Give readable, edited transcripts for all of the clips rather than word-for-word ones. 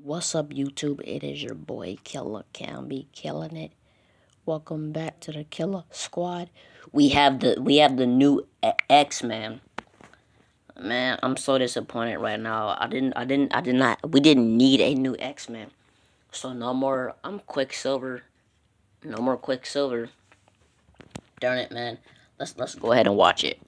What's up, YouTube? It is your boy Killer Cam be killing it. Welcome back to the Killer Squad. We have the new X-Man. Man, I'm so disappointed right now. We didn't need a new X-Man. So no more. I'm Quicksilver. No more Quicksilver. Darn it, man. Let's go ahead and watch it.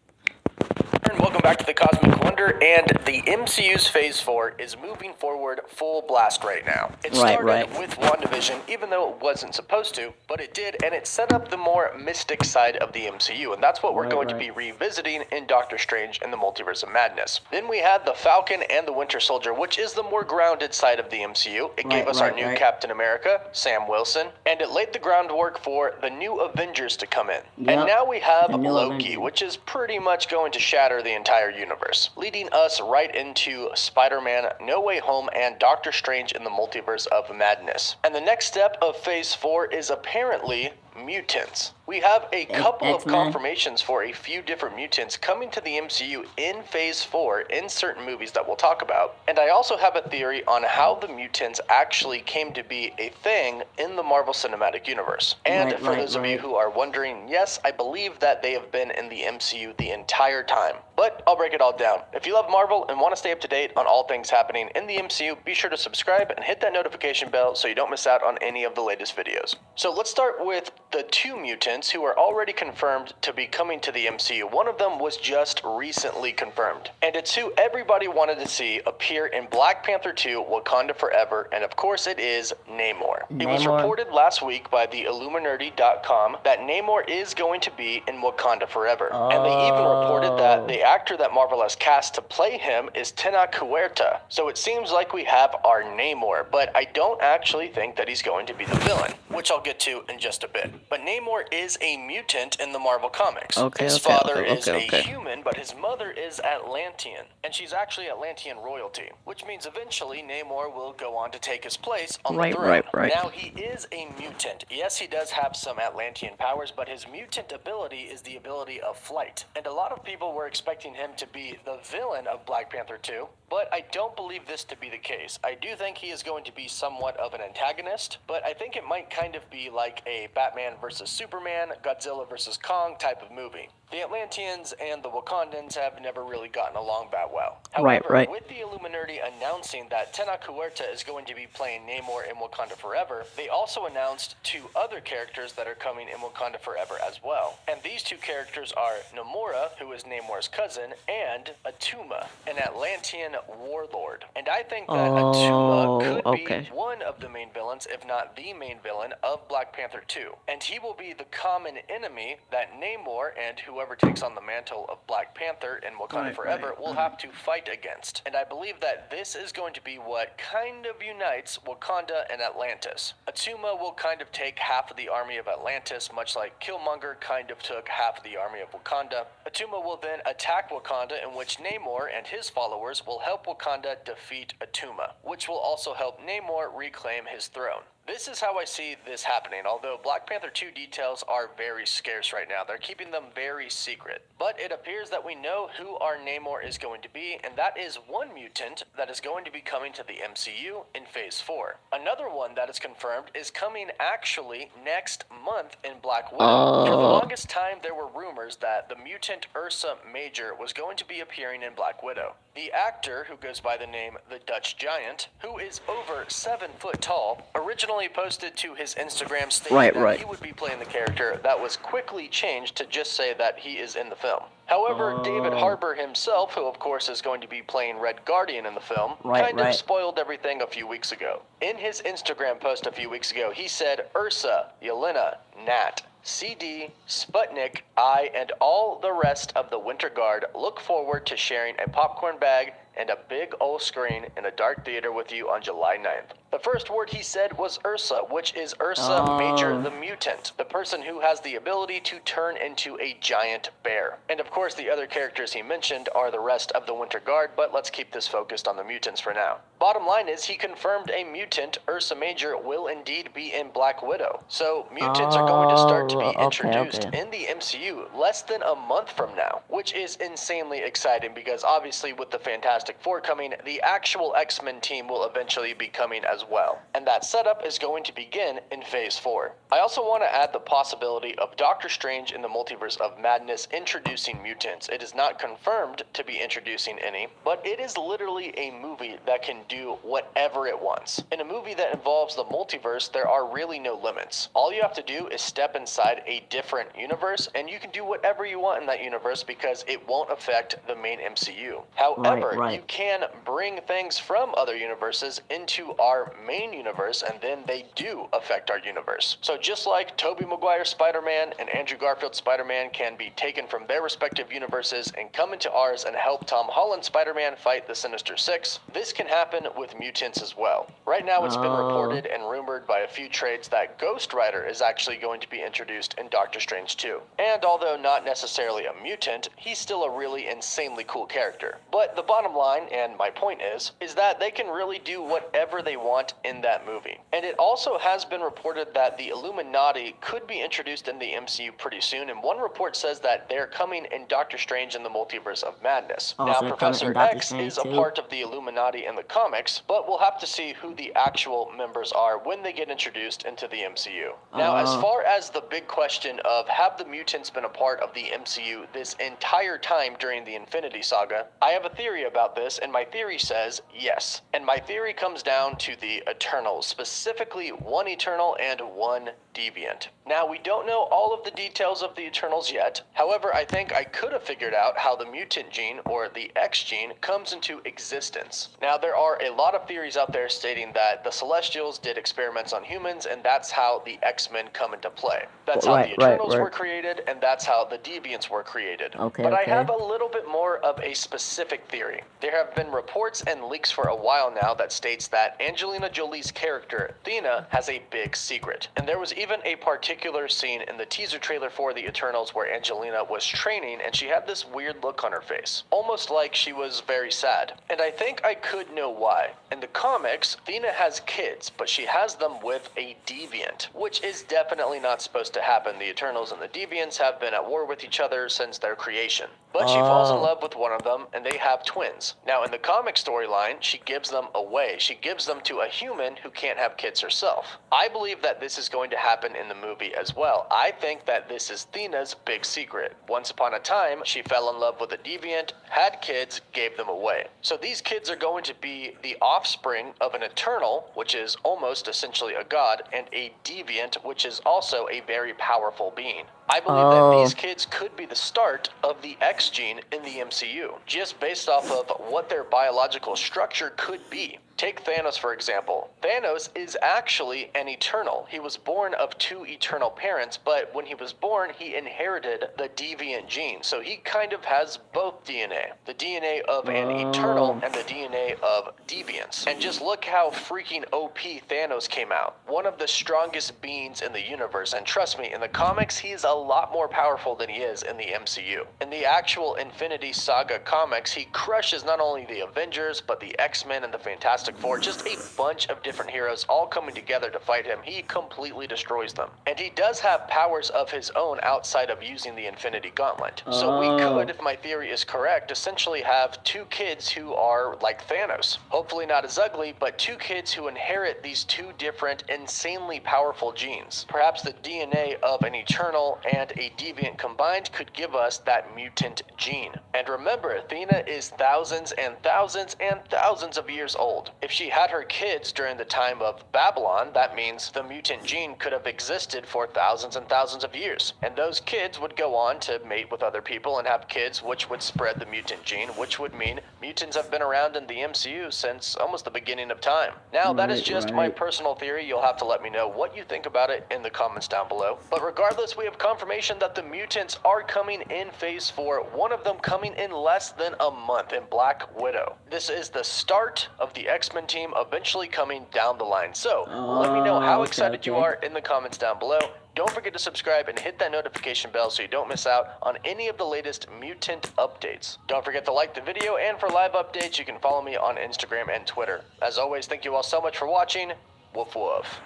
And welcome back to the Cosmic Wonder, and the MCU's Phase 4 is moving forward full blast right now. It started with WandaVision, even though it wasn't supposed to, but it did, and it set up the more mystic side of the MCU, and that's what we're going to be revisiting in Doctor Strange and the Multiverse of Madness. Then we had the Falcon and the Winter Soldier, which is the more grounded side of the MCU. It gave us our new Captain America, Sam Wilson, and it laid the groundwork for the new Avengers to come in. And now we have Loki, which is pretty much going to shatter the entire universe, leading us right into Spider-Man No Way Home and Doctor Strange in the Multiverse of Madness. And the next step of Phase 4 is apparently mutants. We have a couple of confirmations for a few different mutants coming to the MCU in Phase 4 in certain movies that we'll talk about. And I also have a theory on how the mutants actually came to be a thing in the Marvel Cinematic Universe. And for those of you who are wondering, yes, I believe that they have been in the MCU the entire time. But I'll break it all down. If you love Marvel and want to stay up to date on all things happening in the MCU, be sure to subscribe and hit that notification bell so you don't miss out on any of the latest videos. So let's start with the two mutants who are already confirmed to be coming to the MCU. One of them was just recently confirmed, and it's who everybody wanted to see appear in Black Panther 2 Wakanda Forever, and of course it is Namor. It was reported last week by the Illuminati.com that Namor is going to be in Wakanda Forever, and they even reported that the actor that Marvel has cast to play him is Tenoch Huerta. So it seems like we have our Namor, but I don't actually think that he's going to be the villain, which I'll get to in just a bit. But Namor is a mutant in the Marvel Comics. His father is a human, but his mother is Atlantean, and she's actually Atlantean royalty, which means eventually Namor will go on to take his place on the throne. Now, he is a mutant. Yes, he does have some Atlantean powers, but his mutant ability is the ability of flight. And a lot of people were expecting him to be the villain of Black Panther 2, but I don't believe this to be the case. I do think he is going to be somewhat of an antagonist, but I think it might kind of be like a Batman versus Superman, Godzilla versus Kong type of movie. The Atlanteans and the Wakandans have never really gotten along that well. However, with the Illuminati announcing that Tenoch Huerta is going to be playing Namor in Wakanda Forever, they also announced two other characters that are coming in Wakanda Forever as well. And these two characters are Namora, who is Namor's cousin, and Atuma, an Atlantean warlord. And I think that Atuma could be one of the main villains, if not the main villain, of Black Panther 2. And he will be the common enemy that Namor and whoever takes on the mantle of Black Panther in Wakanda Forever will have to fight against. And I believe that this is going to be what kind of unites Wakanda and Atlantis. Atuma will kind of take half of the army of Atlantis, much like Killmonger kind of took half of the army of Wakanda. Atuma will then attack Wakanda, in which Namor and his followers will help Wakanda defeat Atuma, which will also help Namor reclaim his throne. This is how I see this happening, although Black Panther 2 details are very scarce right now. They're keeping them very secret. But it appears that we know who our Namor is going to be, and that is one mutant that is going to be coming to the MCU in Phase 4. Another one that is confirmed is coming actually next month in Black Widow. For the longest time, there were rumors that the mutant Ursa Major was going to be appearing in Black Widow. The actor, who goes by the name The Dutch Giant, who is over 7 foot tall, originally posted to his Instagram stating that he would be playing the character. That was quickly changed to just say that he is in the film. However, David Harbour himself, who of course is going to be playing Red Guardian in the film, kind of spoiled everything a few weeks ago. In his Instagram post a few weeks ago, he said, Ursa, Yelena, Nat, CD, Sputnik, I, and all the rest of the Winter Guard look forward to sharing a popcorn bag and a big old screen in a dark theater with you on July 9th. The The first word he said was Ursa, which is Ursa Major the Mutant, the person who has the ability to turn into a giant bear. And of course, the other characters he mentioned are the rest of the Winter Guard, but let's keep this focused on the mutants for now. Bottom line is he confirmed a mutant, Ursa Major, will indeed be in Black Widow. So mutants are going to start to be introduced in the MCU less than a month from now, which is insanely exciting because obviously with the Fantastic Four coming, the actual X-Men team will eventually be coming as well. And that setup is going to begin in Phase 4. I also want to add the possibility of Doctor Strange in the Multiverse of Madness introducing mutants. It is not confirmed to be introducing any, but it is literally a movie that can do whatever it wants. In a movie that involves the multiverse, there are really no limits. All you have to do is step inside a different universe, and you can do whatever you want in that universe because it won't affect the main MCU. However, you can bring things from other universes into our main universe, and then they do affect our universe. So just like Tobey Maguire Spider-Man and Andrew Garfield Spider-Man can be taken from their respective universes and come into ours and help Tom Holland Spider-Man fight the Sinister Six, this can happen with mutants as well. Right now it's been reported and rumored by a few trades that Ghost Rider is actually going to be introduced in Doctor Strange 2. And although not necessarily a mutant, he's still a really insanely cool character. But the bottom line, and my point is that they can really do whatever they want in that movie. And it also has been reported that the Illuminati could be introduced in the MCU pretty soon, and one report says that they're coming in Doctor Strange in the Multiverse of Madness. Now, Professor X is a part of the Illuminati in the comics, but we'll have to see who the actual members are when they get introduced into the MCU. Now, as far as the big question of have the mutants been a part of the MCU this entire time during the Infinity Saga, I have a theory about this, and my theory says yes. And my theory comes down to the Eternals, specifically one Eternal and one Deviant. Now, we don't know all of the details of the Eternals yet. However, I think I could have figured out how the mutant gene, or the X gene, comes into existence. Now, there are a lot of theories out there stating that the Celestials did experiments on humans, and that's how the X-Men come into play. That's how the Eternals were created, and that's how the Deviants were created. But I have a little bit more of a specific theory. There have been reports and leaks for a while now that states that Angelina Jolie's character, Thena, has a big secret. And there was even a particular scene in the teaser trailer for the Eternals where Angelina was training and she had this weird look on her face, almost like she was very sad. And I think I could know why. In the comics, Thena has kids, but she has them with a deviant, which is definitely not supposed to happen. The Eternals and the Deviants have been at war with each other since their creation. But she falls in love with one of them, and they have twins. Now, in the comic storyline, she gives them away. She gives them to a human who can't have kids herself. I believe that this is going to happen in the movie as well. I think that this is Thena's big secret. Once upon a time, she fell in love with a deviant, had kids, gave them away. So these kids are going to be the offspring of an Eternal, which is almost essentially a god, and a deviant, which is also a very powerful being. I believe that these kids could be the start of the X gene in the MCU, just based off of what their biological structure could be. Take Thanos, for example. Thanos is actually an Eternal. He was born of two Eternal parents, but when he was born, he inherited the deviant gene. So he kind of has both DNA. The DNA of an Eternal and the DNA of deviants. And just look how freaking OP Thanos came out. One of the strongest beings in the universe. And trust me, in the comics, he's a lot more powerful than he is in the MCU. In the actual Infinity Saga comics, he crushes not only the Avengers, but the X-Men and the Fantastic Four, just a bunch of different heroes all coming together to fight him. He completely destroys them. And he does have powers of his own outside of using the Infinity Gauntlet. So we could, if my theory is correct, essentially have two kids who are like Thanos. Hopefully not as ugly, but two kids who inherit these two different, insanely powerful genes. Perhaps the DNA of an Eternal and a Deviant combined could give us that mutant gene. And remember, Athena is thousands and thousands and thousands of years old. If she had her kids during the time of Babylon, that means the mutant gene could have existed for thousands and thousands of years. And those kids would go on to mate with other people and have kids, which would spread the mutant gene, which would mean mutants have been around in the MCU since almost the beginning of time. Now, that is just my personal theory. You'll have to let me know what you think about it in the comments down below. But regardless, we have confirmation that the mutants are coming in Phase 4, one of them coming in less than a month in Black Widow. This is the start of the X X-Men team eventually coming down the line. So, let me know how excited you are in the comments down below. Don't forget to subscribe and hit that notification bell so you don't miss out on any of the latest mutant updates. Don't forget to like the video, and for live updates, you can follow me on Instagram and Twitter. As always, thank you all so much for watching. Woof woof.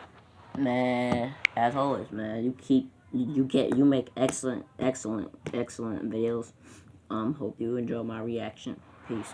Man, as always, man, you make excellent videos. Hope you enjoy my reaction. Peace.